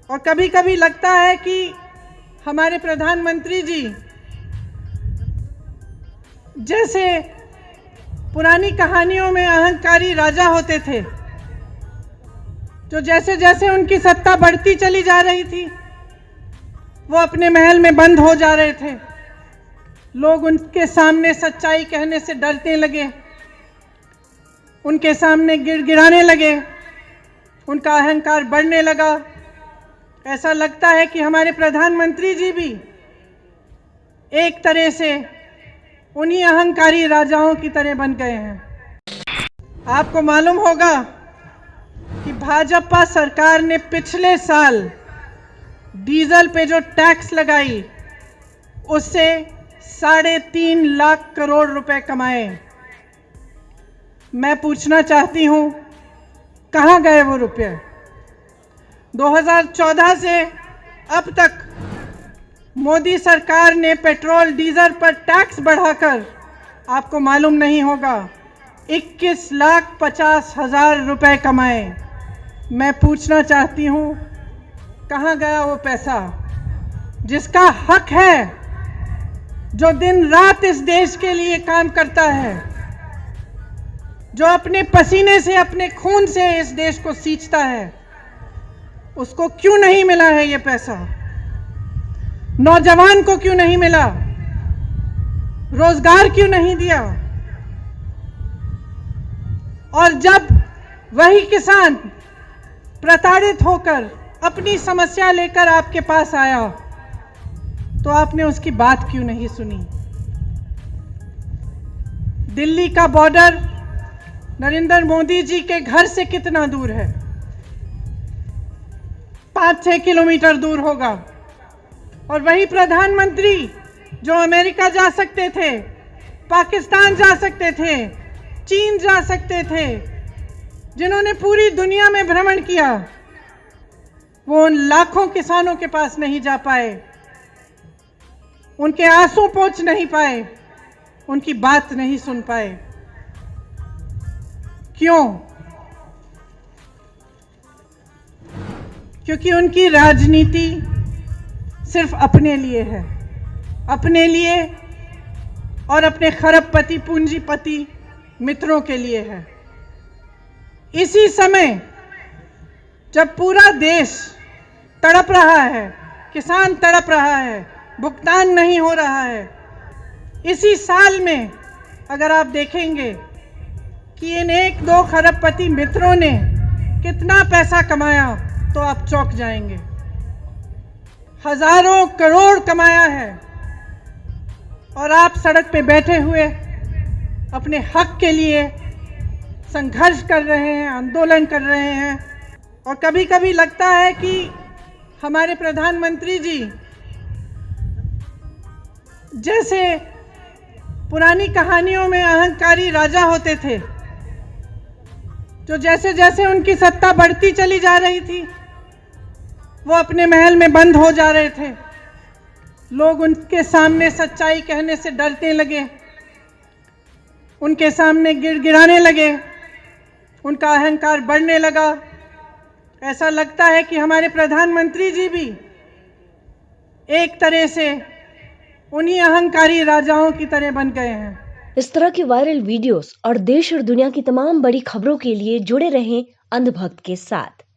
और कभी कभी लगता है कि हमारे प्रधानमंत्री जी जैसे पुरानी कहानियों में अहंकारी राजा होते थे, जो जैसे जैसे उनकी सत्ता बढ़ती चली जा रही थी वो अपने महल में बंद हो जा रहे थे। लोग उनके सामने सच्चाई कहने से डरने लगे, उनके सामने गिड़गिड़ाने लगे, उनका अहंकार बढ़ने लगा। ऐसा लगता है कि हमारे प्रधानमंत्री जी भी एक तरह से उन्हीं अहंकारी राजाओं की तरह बन गए हैं। आपको मालूम होगा कि भाजपा सरकार ने पिछले साल डीजल पे जो टैक्स लगाई उससे 3.5 लाख करोड़ रुपए कमाए। मैं पूछना चाहती हूं, कहां गए वो रुपए? 2014 से अब तक मोदी सरकार ने पेट्रोल डीजल पर टैक्स बढ़ाकर, आपको मालूम नहीं होगा, 21,50,000 रुपए कमाए। मैं पूछना चाहती हूं, कहां गया वो पैसा जिसका हक है, जो दिन रात इस देश के लिए काम करता है, जो अपने पसीने से अपने खून से इस देश को सींचता है? उसको क्यों नहीं मिला है ये पैसा? नौजवान को क्यों नहीं मिला? रोजगार क्यों नहीं दिया? और जब वही किसान प्रताड़ित होकर अपनी समस्या लेकर आपके पास आया तो आपने उसकी बात क्यों नहीं सुनी? दिल्ली का बॉर्डर नरेंद्र मोदी जी के घर से कितना दूर है? 5-6 किलोमीटर दूर होगा। और वही प्रधानमंत्री जो अमेरिका जा सकते थे, पाकिस्तान जा सकते थे, चीन जा सकते थे, जिन्होंने पूरी दुनिया में भ्रमण किया, वो उन लाखों किसानों के पास नहीं जा पाए, उनके आंसू पोंछ नहीं पाए, उनकी बात नहीं सुन पाए। क्यों? क्योंकि उनकी राजनीति सिर्फ अपने लिए है, अपने लिए और अपने खरबपति पूंजीपति मित्रों के लिए है। इसी समय जब पूरा देश तड़प रहा है, किसान तड़प रहा है, भुगतान नहीं हो रहा है, इसी साल में अगर आप देखेंगे कि इन 1-2 खरबपति मित्रों ने कितना पैसा कमाया तो आप चौंक जाएंगे। हजारों करोड़ कमाया है और आप सड़क पे बैठे हुए अपने हक के लिए संघर्ष कर रहे हैं, आंदोलन कर रहे हैं। और कभी कभी लगता है कि हमारे प्रधानमंत्री जी जैसे पुरानी कहानियों में अहंकारी राजा होते थे, जो जैसे जैसे उनकी सत्ता बढ़ती चली जा रही थी वो अपने महल में बंद हो जा रहे थे। लोग उनके सामने सच्चाई कहने से डरने लगे, उनके सामने गिड़गिड़ाने लगे, उनका अहंकार बढ़ने लगा। ऐसा लगता है कि हमारे प्रधानमंत्री जी भी एक तरह से उन्हीं अहंकारी राजाओं की तरह बन गए हैं। इस तरह के वायरल वीडियोस और देश और दुनिया की तमाम बड़ी खबरों के लिए जुड़े रहें अंधभक्त के साथ।